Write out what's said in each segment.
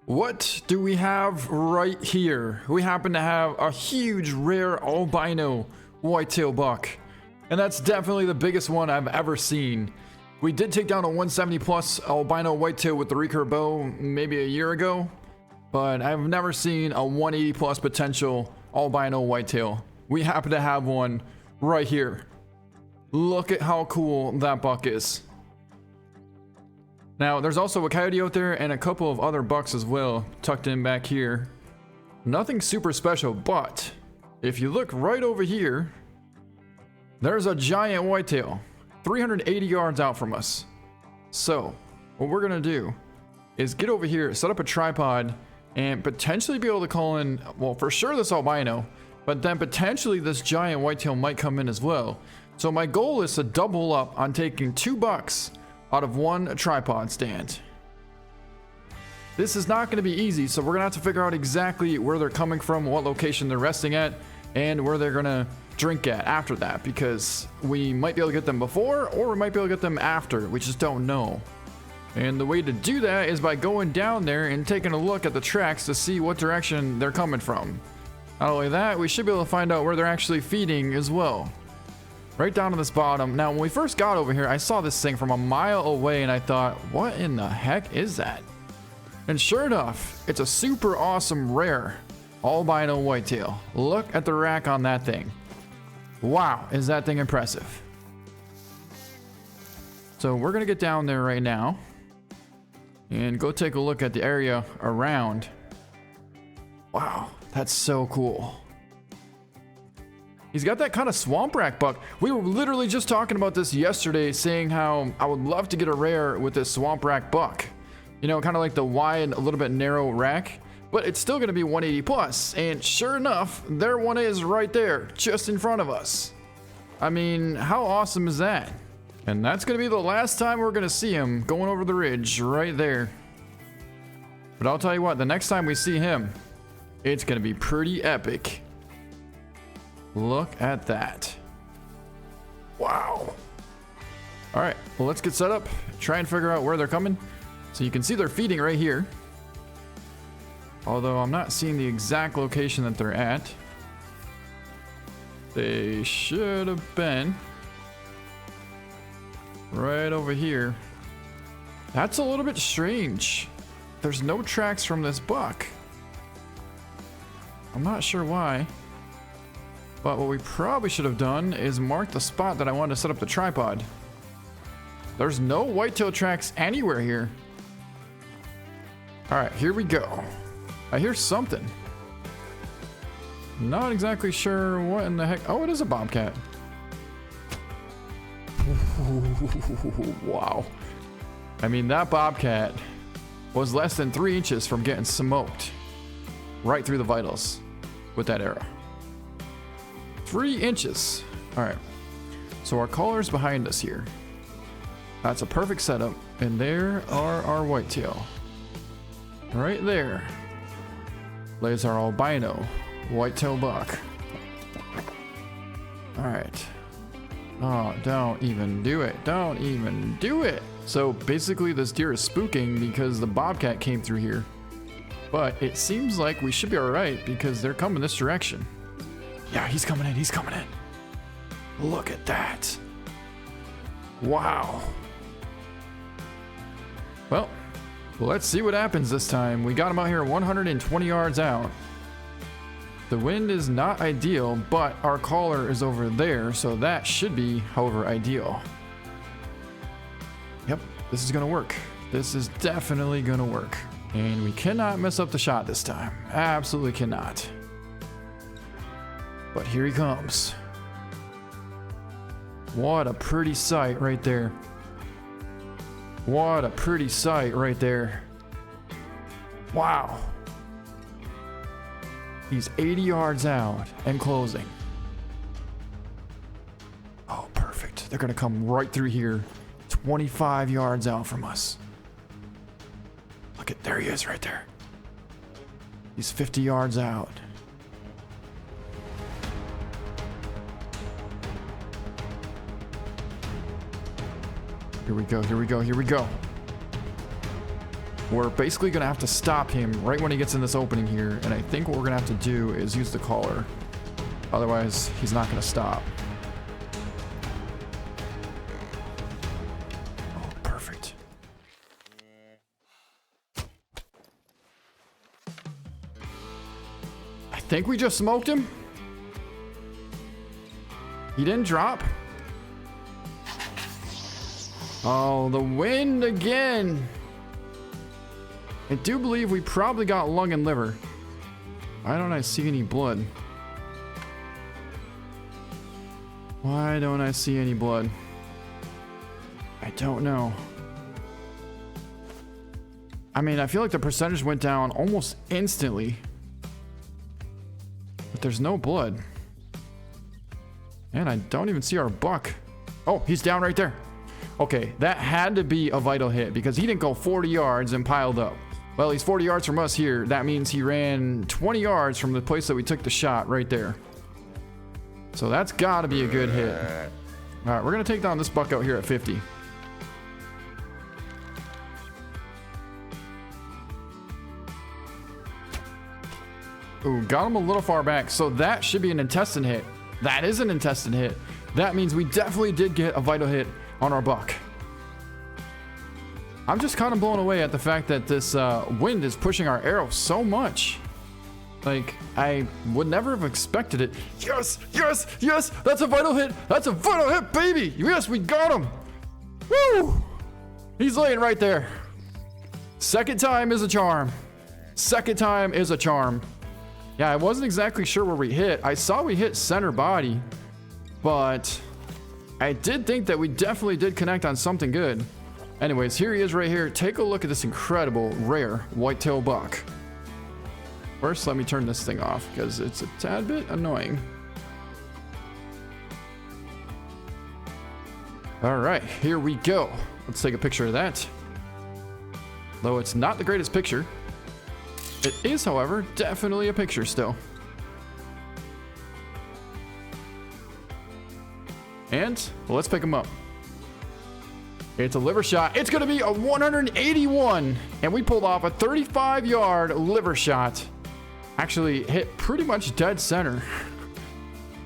What do we have right here? We happen to have a huge rare albino whitetail buck. And that's definitely the biggest one I've ever seen. We did take down a 170 plus albino whitetail with the recurve bow maybe a year ago, but I've never seen a 180 plus potential albino whitetail. We happen to have one right here. Look at how cool that buck is. Now, there's also a coyote out there and a couple of other bucks as well, tucked in back here. Nothing super special, but if you look right over here, there's a giant whitetail, 380 yards out from us. So, what we're gonna do is get over here, set up a tripod, and potentially be able to call in, well, for sure this albino, but then potentially this giant whitetail might come in as well. So my goal is to double up on taking 2 bucks out of 1 tripod stand. This is not going to be easy, so we're going to have to figure out exactly where they're coming from, what location they're resting at, and where they're going to drink at after that, because we might be able to get them before, or we might be able to get them after. We just don't know. And the way to do that is by going down there and taking a look at the tracks to see what direction they're coming from. Not only that, we should be able to find out where they're actually feeding as well. Right down to this bottom. Now, when we first got over here, I saw this thing from a mile away and I thought, what in the heck is that? And sure enough, it's a super awesome rare albino whitetail. Look at the rack on that thing. Wow, is that thing impressive. So we're gonna get down there right now and go take a look at the area around. Wow, that's so cool. He's got that kind of swamp rack buck. We were literally just talking about this yesterday, saying how I would love to get a rare with this swamp rack buck. You know, kind of like the wide, a little bit narrow rack, but it's still going to be 180 plus. And sure enough, there one is right there, just in front of us. I mean, how awesome is that? And that's going to be the last time we're going to see him, going over the ridge right there. But I'll tell you what, the next time we see him, it's going to be pretty epic. Look at that. Wow. All right, well, let's get set up, try and figure out where they're coming. So you can see they're feeding right here. Although I'm not seeing the exact location that they're at. They should have been right over here. That's a little bit strange. There's no tracks from this buck. I'm not sure why. But what we probably should have done is mark the spot that I wanted to set up the tripod. There's no whitetail tracks anywhere here. All right, here we go. I hear something. Not exactly sure what in the heck. Oh, it is a bobcat. Wow. I mean, that bobcat was less than 3 inches from getting smoked right through the vitals with that arrow. 3 inches. All right. So our collar's behind us here. That's a perfect setup. And there are our whitetail. Right there lays our albino whitetail buck. All right. Oh, don't even do it. Don't even do it. So basically this deer is spooking because the bobcat came through here. But it seems like we should be all right because they're coming this direction. Yeah, he's coming in. He's coming in. Look at that. Wow. Well, let's see what happens this time. We got him out here 120 yards out. The wind is not ideal, but our collar is over there, so that should be, however, ideal. Yep, this is gonna work. This is definitely gonna work. And we cannot mess up the shot this time. Absolutely cannot. But here he comes. What a pretty sight right there. What a pretty sight right there. Wow. He's 80 yards out and closing. Oh, perfect. They're gonna come right through here, 25 yards out from us. Look at, there he is right there. He's 50 yards out. Here we go, here we go, here we go. we're basically gonna have to stop him right when he gets in this opening here, and I think what we're gonna have to do is use the collar. Otherwise, he's not gonna stop. Oh, perfect. I think we just smoked him. He didn't drop. Oh, the wind again. I do believe we probably got lung and liver. Why don't I see any blood? Why don't I see any blood? I don't know. I mean, I feel like the percentage went down almost instantly. But there's no blood. And I don't even see our buck. Oh, he's down right there. Okay, that had to be a vital hit because he didn't go 40 yards and piled up. Well, he's 40 yards from us here. That means he ran 20 yards from the place that we took the shot right there. So that's got to be a good hit. All right, we're going to take down this buck out here at 50. Ooh, got him a little far back. So that should be an intestine hit. That is an intestine hit. That means we definitely did get a vital hit on our buck. I'm just kind of blown away at the fact that this wind is pushing our arrow so much. Like, I would never have expected it. Yes, yes, yes, that's a vital hit. That's a vital hit, baby. Yes, we got him. Woo! He's laying right there. Second time is a charm. Second time is a charm. Yeah, I wasn't exactly sure where we hit. I saw we hit center body, but I did think that we definitely did connect on something good. Anyways, here he is right here. Take a look at this incredible, rare whitetail buck. First, let me turn this thing off because it's a tad bit annoying. All right, here we go. Let's take a picture of that. Though it's not the greatest picture. It is, however, definitely a picture still. And let's pick him up. It's a liver shot. It's going to be a 181. And we pulled off a 35-yard liver shot. Actually hit pretty much dead center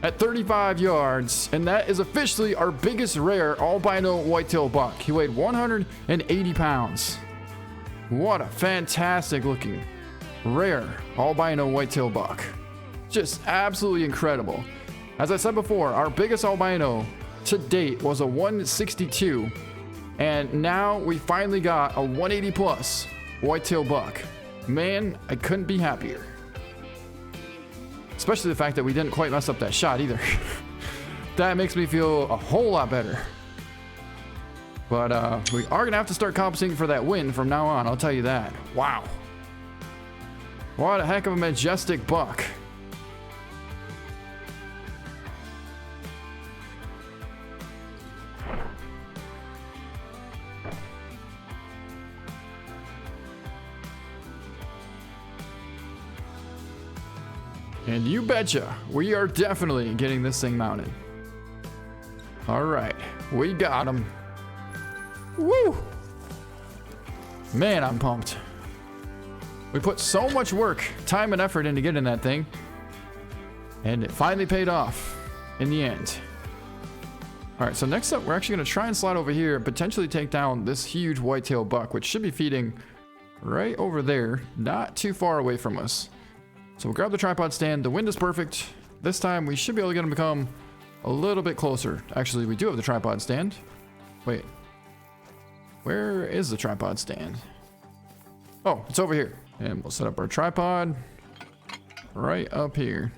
at 35 yards. And that is officially our biggest rare albino whitetail buck. He weighed 180 pounds. What a fantastic looking rare albino whitetail buck. Just absolutely incredible. As I said before, our biggest albino to date was a 162. And now we finally got a 180 plus whitetail buck. Man, I couldn't be happier. Especially the fact that we didn't quite mess up that shot either. That makes me feel a whole lot better. But we are gonna have to start compensating for that win from now on, I'll tell you that. Wow. What a heck of a majestic buck. And you betcha, we are definitely getting this thing mounted. All right, we got him. Woo! Man, I'm pumped. We put so much work, time, and effort into getting that thing. And it finally paid off in the end. All right, so next up, we're actually gonna try and slide over here and potentially take down this huge whitetail buck, which should be feeding right over there, not too far away from us. So we'll grab the tripod stand. The wind is perfect. This time we should be able to get him to come a little bit closer. Actually, we do have the tripod stand. Wait. Where is the tripod stand? Oh, it's over here. And we'll set up our tripod right up here.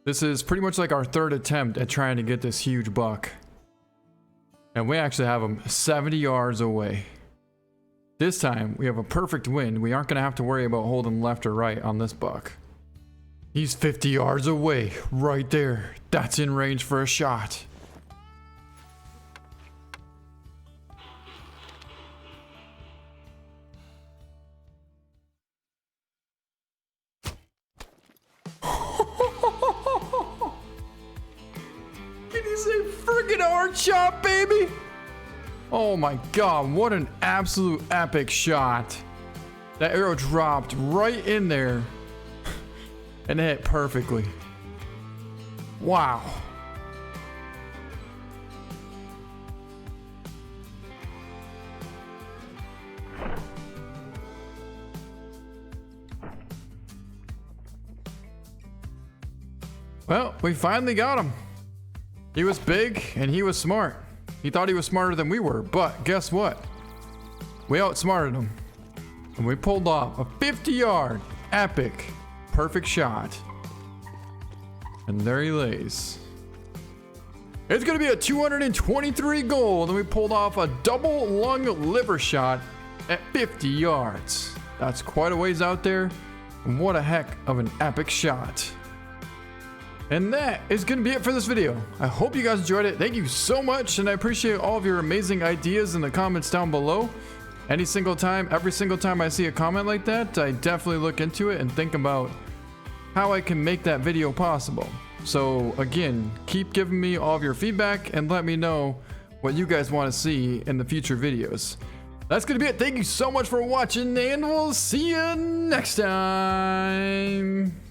This is pretty much like our third attempt at trying to get this huge buck. And we actually have him 70 yards away. This time we have a perfect wind. We aren't going to have to worry about holding left or right on this buck. He's 50 yards away, right there. That's in range for a shot. Can you say friggin' hard shot, baby? Oh my god, what an absolute epic shot. That arrow dropped right in there and it hit perfectly. Wow. Well, we finally got him. He was big and he was smart. He thought he was smarter than we were, but guess what? We outsmarted him. And we pulled off a 50-yard, epic, perfect shot. And there he lays. It's gonna be a 223 gold, and we pulled off a double lung liver shot at 50 yards. That's quite a ways out there, and what a heck of an epic shot. And that is gonna be it for this video. I hope you guys enjoyed it. Thank you so much, and I appreciate all of your amazing ideas in the comments down below. Every single time I see a comment like that, I definitely look into it and think about how I can make that video possible. So again, keep giving me all of your feedback and let me know what you guys want to see in the future videos. That's gonna be it. Thank you so much for watching, and we'll see you next time.